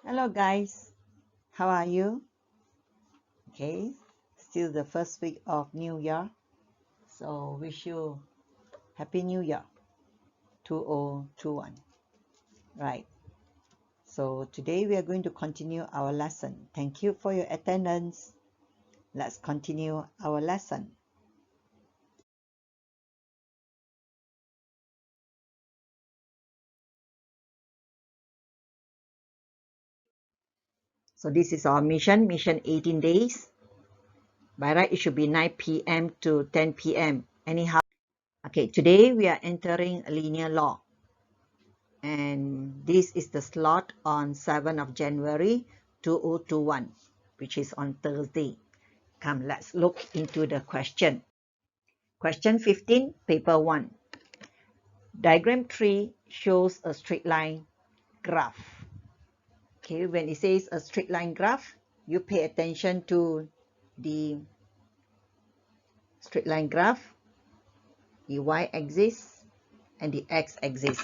Hello guys, how are you? Okay, still the first week of New Year, so wish you Happy New Year 2021. Right, so today we are going to continue our lesson. Thank you for your attendance. Let's continue our lesson. So this is our mission 18 days. By right, it should be 9 p.m. to 10 p.m. Anyhow, okay, today we are entering a linear log. And this is the slot on 7th of January 2021, which is on Thursday. Come, let's look into the question. Question 15, paper 1. Diagram 3 shows a straight line graph. Okay, when it says a straight line graph, you pay attention to the straight line graph, the y-axis, and the x-axis.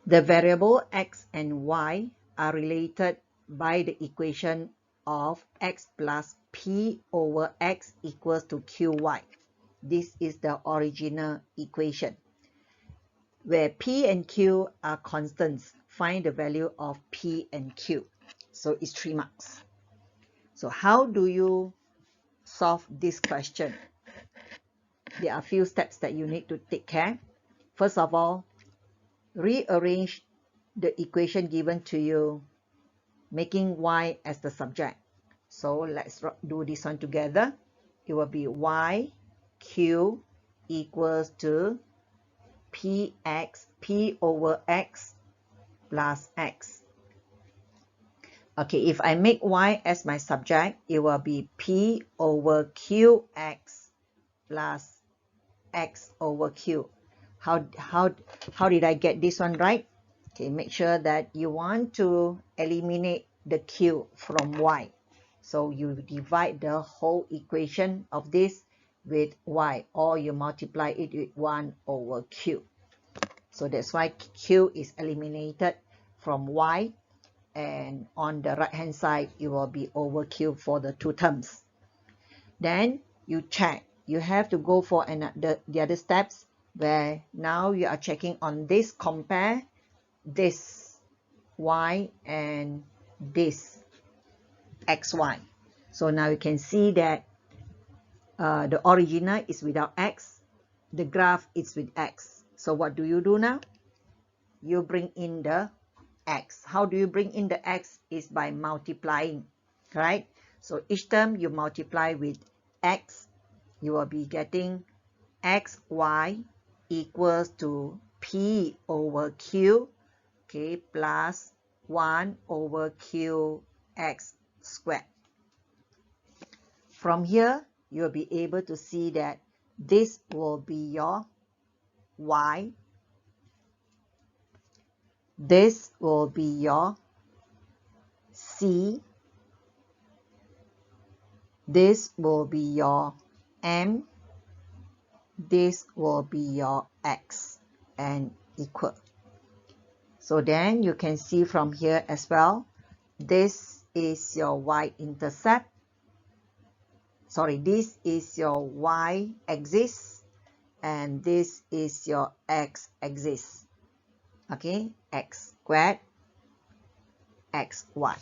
The variable x and y are related by the equation of x plus p over x equals to qy. This is the original equation. Where p and q are constants, find the value of p and q. So it's 3 marks. So how do you solve this question? There are a few steps that you need to take care. First of all, rearrange the equation given to you, making y as the subject. So let's do this one together. It will be y q equals to p over x plus x. Okay, if I make y as my subject, it will be p over qx plus x over q. How did I get this one right? Okay, make sure that you want to eliminate the q from y. So you divide the whole equation of this with y, or you multiply it with 1 over q. So that's why q is eliminated from y, and on the right hand side it will be over q for the two terms. Then you check. You have to go for the other steps, where now you are checking on this, compare this y and this xy. So now you can see that the original is without x, the graph is with x. So what do you do now? You bring in the x. How do you bring in the x? Is by multiplying, right? So each term you multiply with x, you will be getting xy equals to p over q, okay, plus 1 over qx squared. From here, you'll be able to see that this will be your y, this will be your c, this will be your m, this will be your x, and equal. So then you can see from here as well, this is your y-intercept. Sorry, this is your y-axis, and this is your x-axis. Okay, x squared, xy.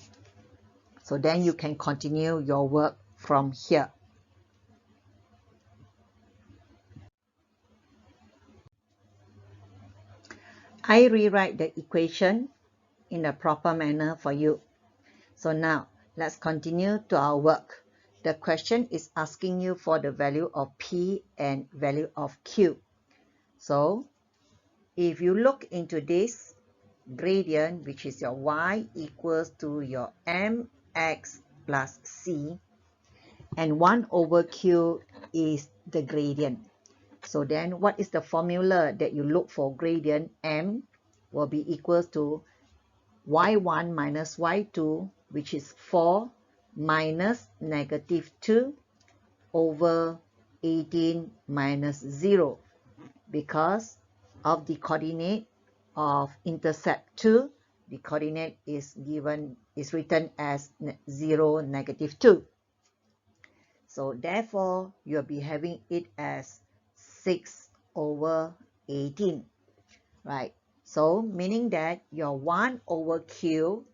So then you can continue your work from here. I rewrite the equation in a proper manner for you. So now let's continue to our work. The question is asking you for the value of p and value of q. So if you look into this gradient, which is your y equals to your mx plus c, and 1 over q is the gradient. So then what is the formula that you look for gradient? M will be equals to y1 minus y2, which is 4 minus negative 2 over 18 minus 0, because of the coordinate of intercept 2, the coordinate is written as 0, -2. So therefore, you'll be having it as 6/18, right? So meaning that your 1/q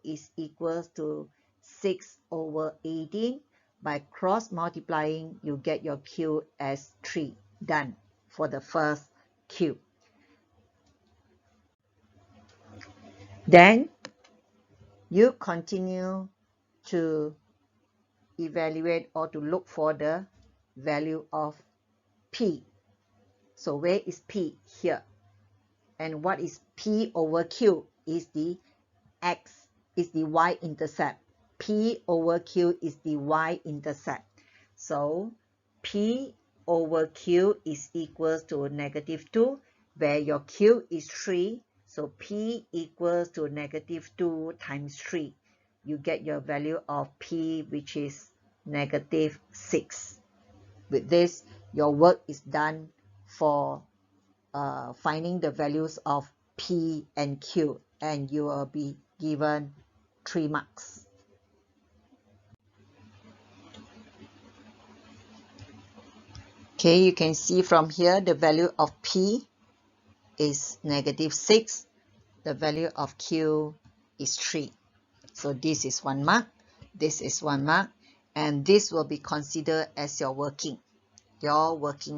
is equals to 6/18. By cross multiplying, you get your q as 3. Done for the first q. Then you continue to evaluate or to look for the value of p. So where is p? Here. And what is p/q? Is the x, is the y-intercept. p/q is the y-intercept. So p/q is equals to -2, where your q is 3. So p equals to -2 times 3. You get your value of p, which is -6. With this, your work is done for finding the values of p and q, and you will be given 3 marks. Okay, you can see from here the value of p is -6. The value of q is 3. So this is 1 mark, this is 1 mark, and this will be considered as your working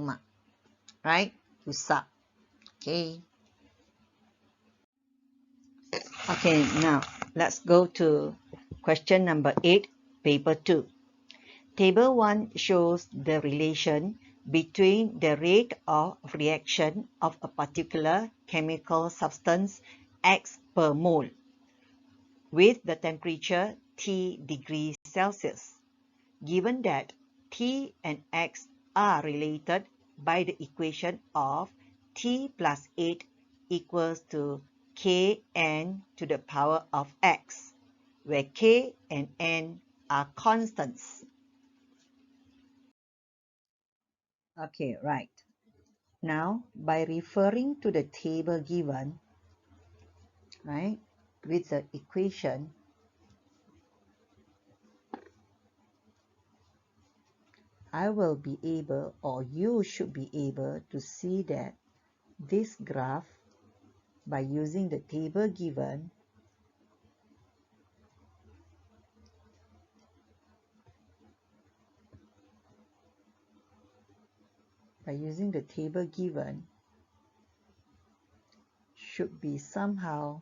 mark, right? You sub. Okay. Okay, now let's go to question number 8, paper 2. Table 1 shows the relation between the rate of reaction of a particular chemical substance X per mole with the temperature T degrees Celsius. Given that T and X are related by the equation of T plus 8 equals to Kn to the power of X, where K and N are constants. Okay, right. Now, by referring to the table given, right, with the equation, I will be able, or you should be able to see that this graph, by using the table given, should be somehow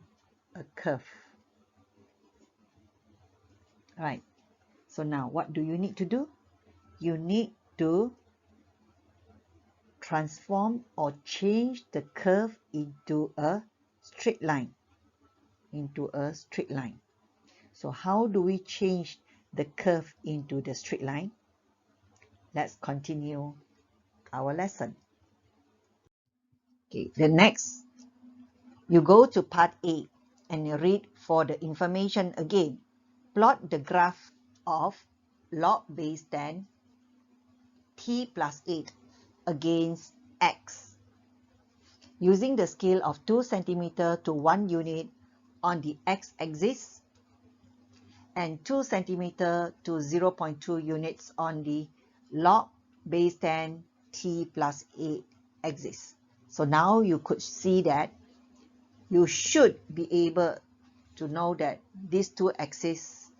a curve. Right. So now what do you need to do? You need to transform or change the curve into a straight line. So how do we change the curve into the straight line? Let's continue our lesson. Okay, the next, you go to part A and you read for the information again. Plot the graph of log base 10 T plus 8 against X using the scale of 2 cm to 1 unit on the X-axis and 2 cm to 0.2 units on the log base 10 T plus 8 axis. So now you could see that you should be able to know that these two axes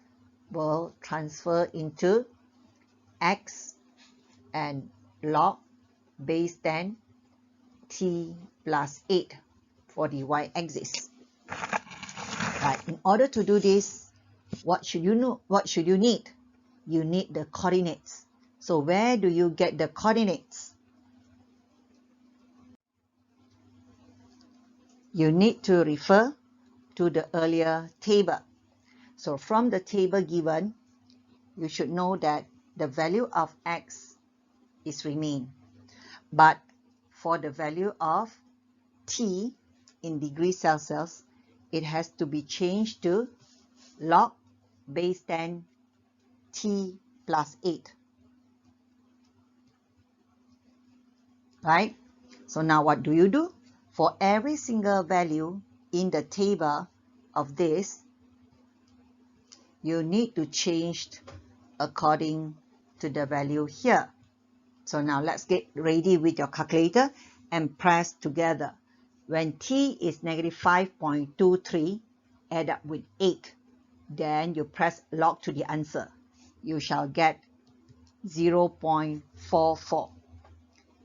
will transfer into X and log base 10 T plus 8 for the y-axis. Right. In order to do this, what should you know? What should you need? You need the coordinates. So where do you get the coordinates? You need to refer to the earlier table. So from the table given, you should know that the value of X is remain. But for the value of T in degrees Celsius, it has to be changed to log base 10 T plus 8. Right? So now what do? For every single value in the table of this, you need to change according to the value here. So now let's get ready with your calculator and press together. When t is negative 5.23, add up with 8. Then you press log to the answer. You shall get 0.44.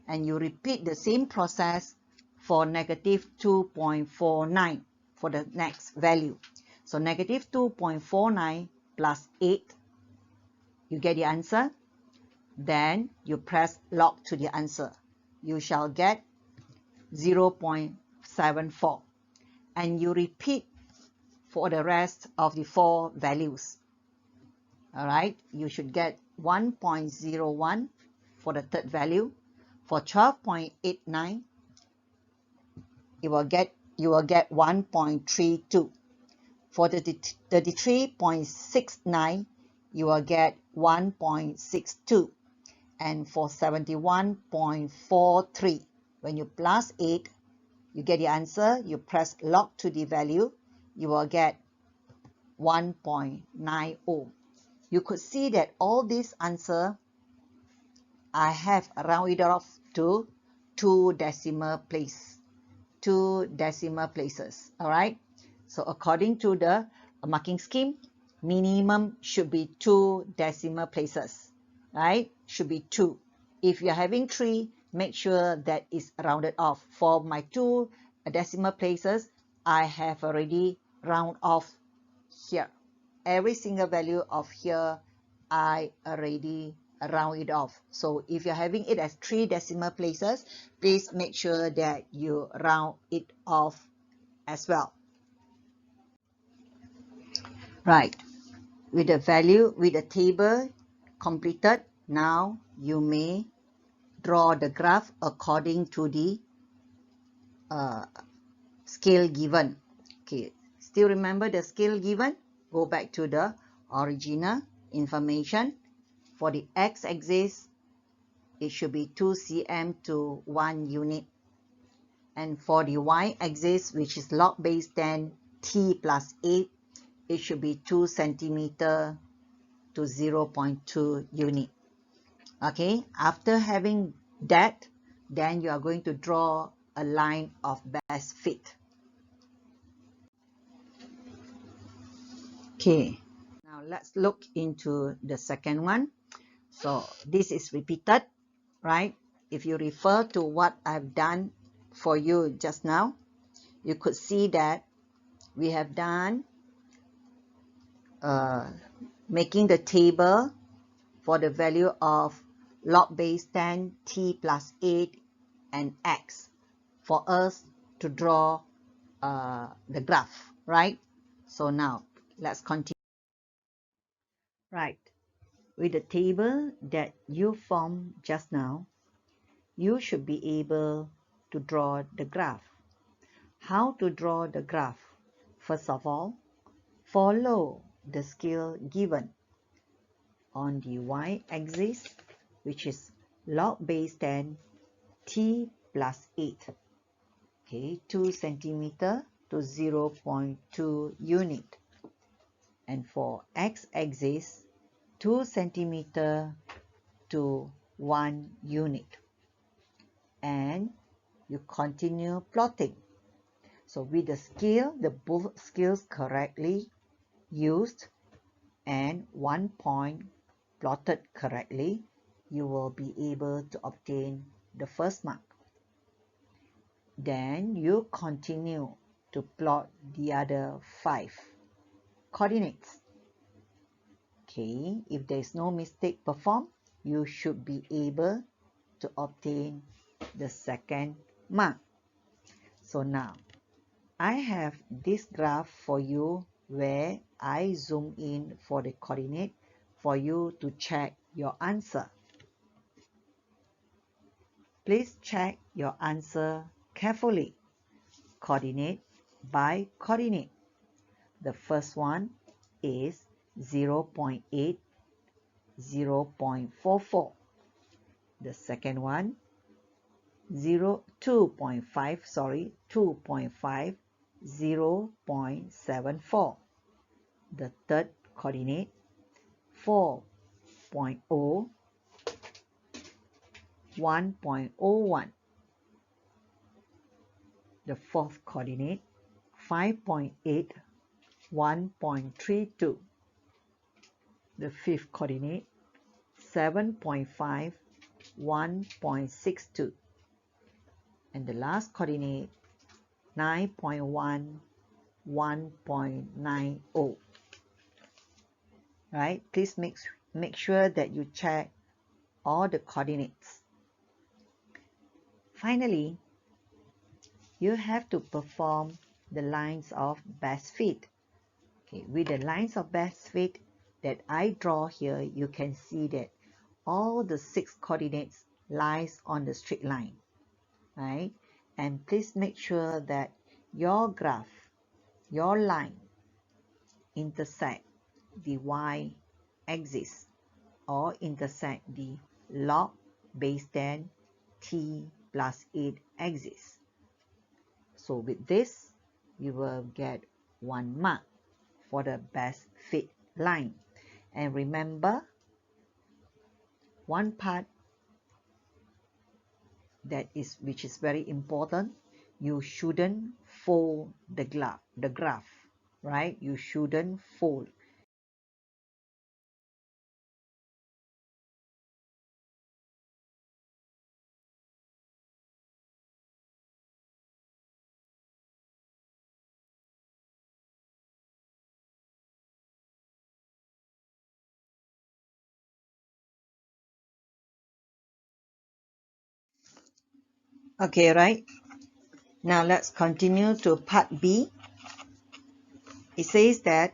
And you repeat the same process for negative 2.49 for the next value. So negative 2.49 plus 8, you get the answer. Then you press log to the answer. You shall get 0.74. And you repeat for the rest of the 4 values. Alright, you should get 1.01 for the third value. For 12.89, you will get 1.32. For the 33.69, you will get 1.62. And for 71.43, when you plus 8, you get the answer. You press log to the value, you will get 1.90. You could see that all these answer I have rounded off to 2 decimal places. Alright, so according to the marking scheme, minimum should be 2 decimal places, right? Should be 2. If you're having 3, make sure that it's rounded off. For my 2 decimal places, I have already round off here. Every single value of here, I already round it off. So if you're having it as 3 decimal places, please make sure that you round it off as well. Right, with the table completed, now you may draw the graph according to the scale given. Okay, still remember the scale given? Go back to the original information. For the x-axis, it should be 2 cm to 1 unit. And for the y-axis, which is log base 10 t plus 8, it should be 2 centimeter to 0.2 unit. Okay, after having that, then you are going to draw a line of best fit. Okay, now let's look into the second one. So this is repeated, right? If you refer to what I've done for you just now, you could see that we have done making the table for the value of log base 10 t plus 8 and x for us to draw the graph, right? So now let's continue. Right, with the table that you formed just now, you should be able to draw the graph. How to draw the graph? First of all, follow the scale given. On the y-axis, which is log base 10 t plus 8, okay, 2 centimeter to 0.2 unit. And for x-axis, 2 centimeter to 1 unit. And you continue plotting. So with the scale, the both scales correctly used and 1 point plotted correctly, you will be able to obtain the first mark. Then you continue to plot the other 5 coordinates. Okay, if there is no mistake performed, you should be able to obtain the second mark. So now, I have this graph for you where I zoom in for the coordinate for you to check your answer. Please check your answer carefully, coordinate by coordinate. The first one is 0.8, 0.44. The second one 2.5, sorry, 2.5, 0.74. The third coordinate, 4.0, 1.01. The fourth coordinate, 5.8, 1.32. The fifth coordinate, 7.5, 1.62. And the last coordinate, 9.1, 1.90. Right? Please make sure that you check all the coordinates. Finally, you have to perform the lines of best fit. Okay, with the lines of best fit that I draw here, you can see that all the 6 coordinates lies on the straight line, right? And please make sure that your graph, your line intersect the y-axis or intersect the log base 10 t plus 8 axis. So with this, you will get 1 mark for the best fit line. And remember, one part which is very important, you shouldn't fold the graph, right? You shouldn't fold. Okay, right? Now let's continue to part B. It says that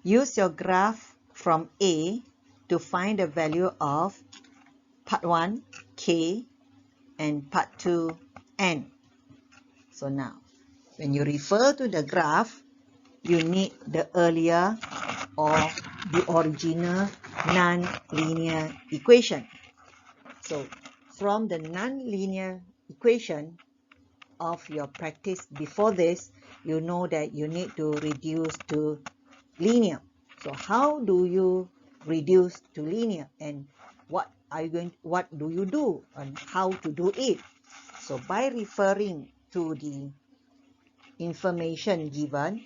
use your graph from A to find the value of part 1, K, and part 2, N. So now, when you refer to the graph, you need the earlier or the original non-linear equation. So from the non-linear equation of your practice before this, you know that you need to reduce to linear. So how do you reduce to linear, and what do you do and how to do it? So by referring to the information given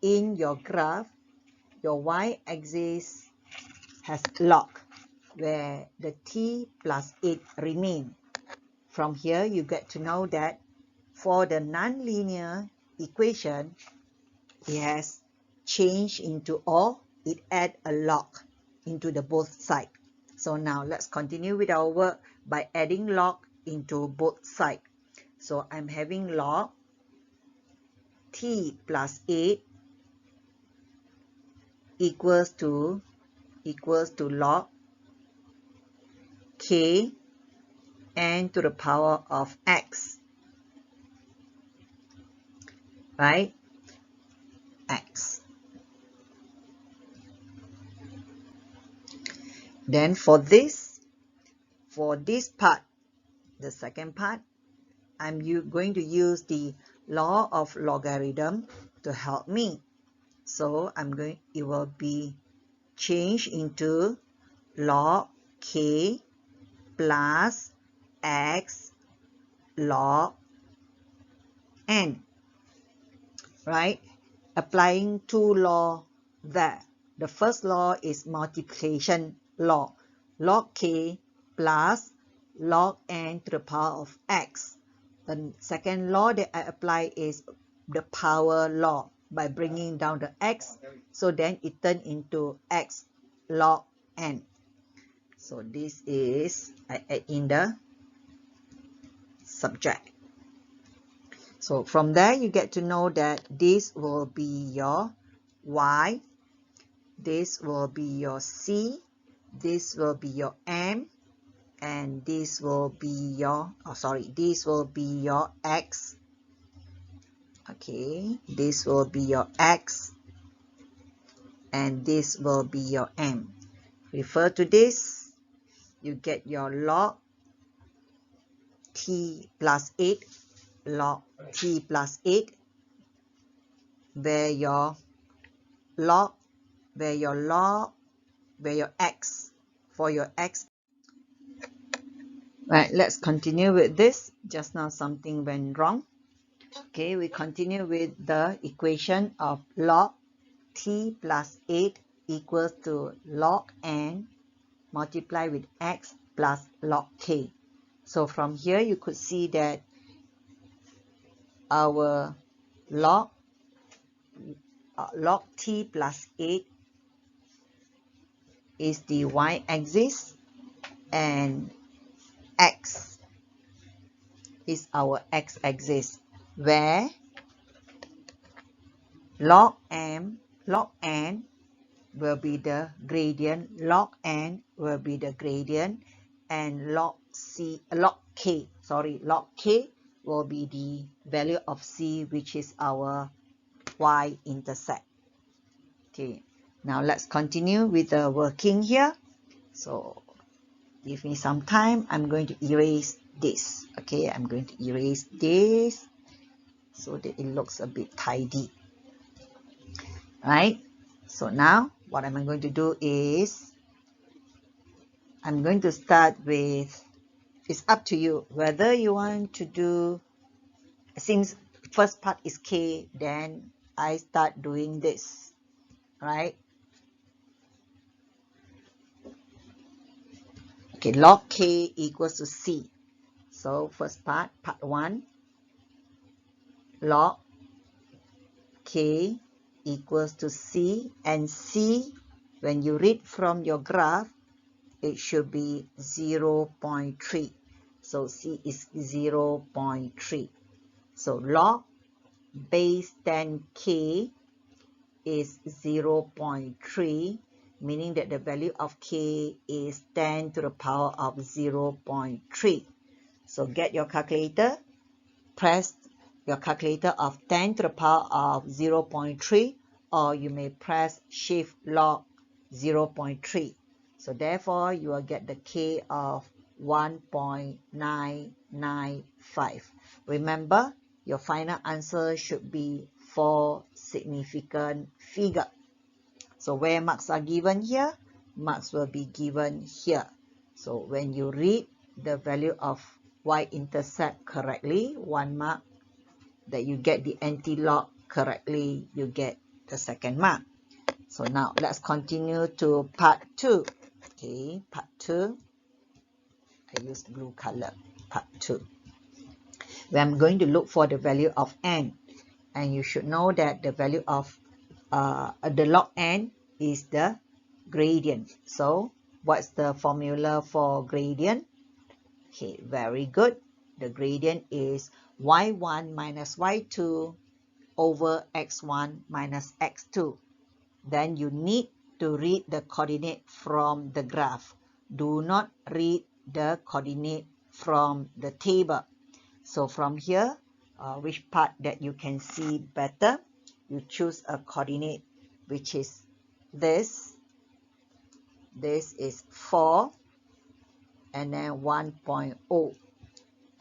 in your graph, your y-axis has log, where the t plus 8 remain. From here, you get to know that for the nonlinear equation, it has changed into, or it add a log into the both side. So now let's continue with our work by adding log into both sides. So I'm having log t plus 8 equals to log k n to the power of x, right? X. Then for this part, the second part, I'm going to use the law of logarithm to help me. So it will be changed into log k plus x log n, right? Applying two laws there. The first law is multiplication law, log k plus log n to the power of x. The second law that I apply is the power law, by bringing down the x, so then it turns into x log n. So this is, I add in the subject. So from there you get to know that this will be your y, this will be your c, this will be your m, and this will be your, this will be your x. Okay, this will be your x, and this will be your m. Refer to this, you get your log t plus 8, log t plus 8, where your log, where your x, for your x. Right, let's continue with this. Just now something went wrong. Okay, we continue with the equation of log t plus 8 equals to log n multiply with x plus log k. So from here you could see that our log t plus 8 is the y-axis and x is our x-axis, where log n will be the gradient, log n will be the gradient, and log k will be the value of c, which is our y-intercept. Okay, now let's continue with the working here. So give me some time. I'm going to erase this. Okay, I'm going to erase this so that it looks a bit tidy. Right? So now what I'm going to do is I'm going to start with, it's up to you whether you want to do, since first part is k, then I start doing this, right? Okay, log k equals to c. So first part 1, log k equals to c, and c, when you read from your graph, it should be 0.3. So c is 0.3. So log base 10k is 0.3, meaning that the value of k is 10 to the power of 0.3. So get your calculator, press your calculator of 10 to the power of 0.3, or you may press shift log 0.3. So therefore you will get the k of 1.995. Remember, your final answer should be 4 significant figure. So where marks are given here, marks will be given here. So when you read the value of y-intercept correctly, 1 mark. That you get the anti-log correctly, you get the second mark. So now let's continue to part 2. Okay, part 2. I use blue color, part 2. Where I'm going to look for the value of n. And you should know that the value of the log n is the gradient. So what's the formula for gradient? Okay, very good. The gradient is y1 minus y2 over x1 minus x2. Then you need to read the coordinate from the graph. Do not read the coordinate from the table. So from here, which part that you can see better, you choose a coordinate which is this. This is 4 and then 1.0,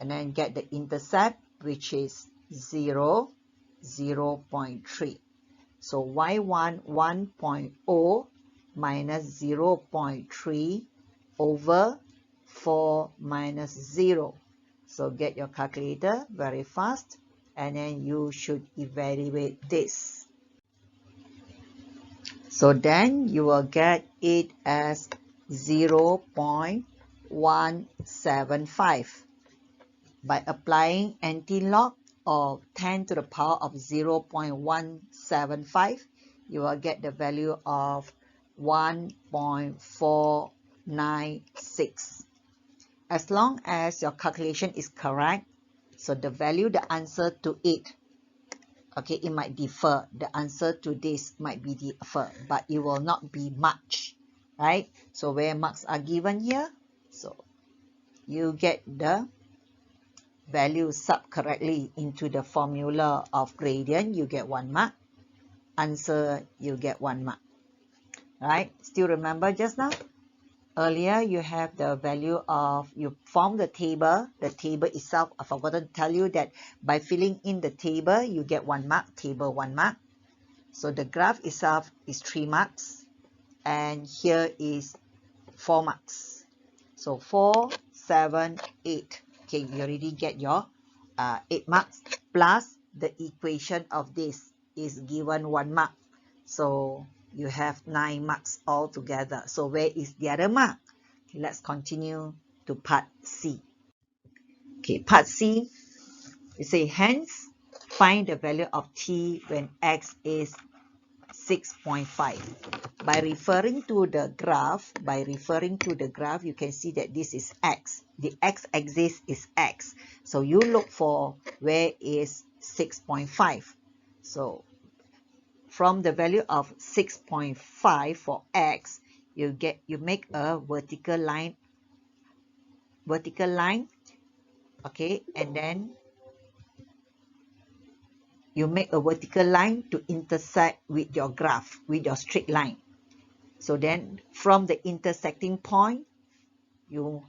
and then get the intercept which is 0, 0.3. So y1 1.0 minus 0.3 over 4 minus 0. So get your calculator very fast, and then you should evaluate this. So then you will get it as 0.175. By applying anti-log of 10 to the power of 0.175, you will get the value of 1.496. As long as your calculation is correct, so the value, the answer to it, okay, it might differ. The answer to this might be differ, but it will not be much, right? So where marks are given here, so you get the value sub correctly into the formula of gradient, you get 1 mark. Answer, you get 1 mark. Right? Still remember just now? earlier you have the value of, you form the table itself. I forgot to tell you that by filling in the table, you get 1 mark, table 1 mark. So the graph itself is 3 marks, and here is 4 marks. So 4, 7, 8. Okay, you already get your 8 marks, plus the equation of this is given 1 mark. So you have 9 marks altogether. So where is the other mark? Okay, let's continue to part C. Okay, part C, you say, hence, find the value of t when x is 6.5. By referring to the graph, you can see that this is x. The x-axis is x. So you look for where is 6.5. So from the value of 6.5 for x, you make a vertical line, okay, and then you make a vertical line to intersect with your graph, with your straight line. So then from the intersecting point, you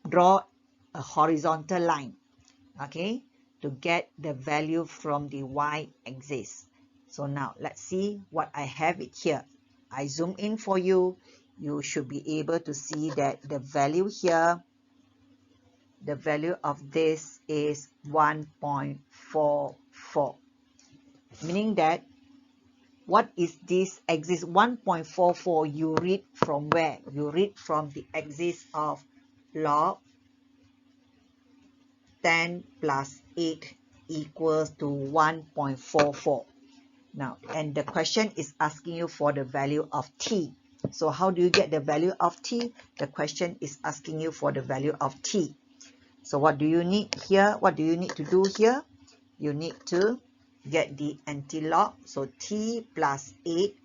draw a horizontal line, okay, to get the value from the y-axis. So now let's see what I have it here. I zoom in for you. You should be able to see that the value here, the value of this is 1.44, meaning that what is this axis 1.44? You read from where? You read from the axis of log 10 plus 8 equals to 1.44. Now, and the question is asking you for the value of t. So how do you get the value of t? The question is asking you for the value of t. So what do you need here? What do you need to do here? You need to get the anti-log. So t plus 8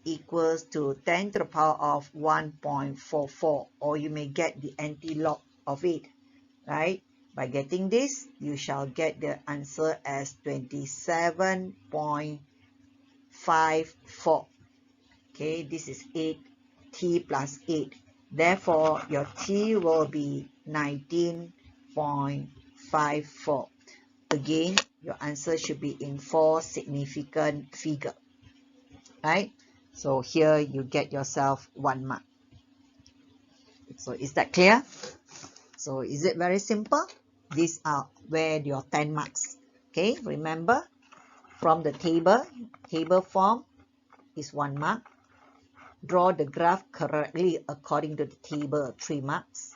equals to 10 to the power of 1.44, or you may get the anti-log of it, right? By getting this, you shall get the answer as 27.54. Okay, this is 8, t plus 8. Therefore, your t will be 19.54. Again, your answer should be in 4 significant figure, right? So here you get yourself 1 mark. So is that clear? So is it very simple? These are where your 10 marks. Okay, remember from the table form is 1 mark. Draw the graph correctly according to the table, 3 marks.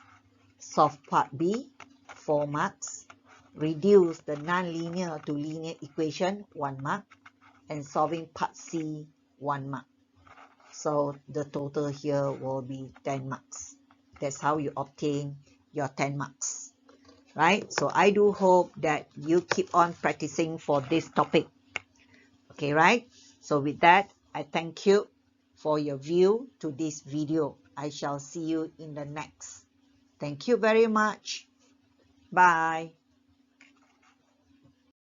Solve part B, 4 marks. Reduce the non-linear to linear equation, 1 mark. And solving part C, 1 mark. So the total here will be 10 marks. That's how you obtain your 10 marks, right? So I do hope that you keep on practicing for this topic. Okay, right? So with that, I thank you for your view to this video. I shall see you in the next. Thank you very much. Bye.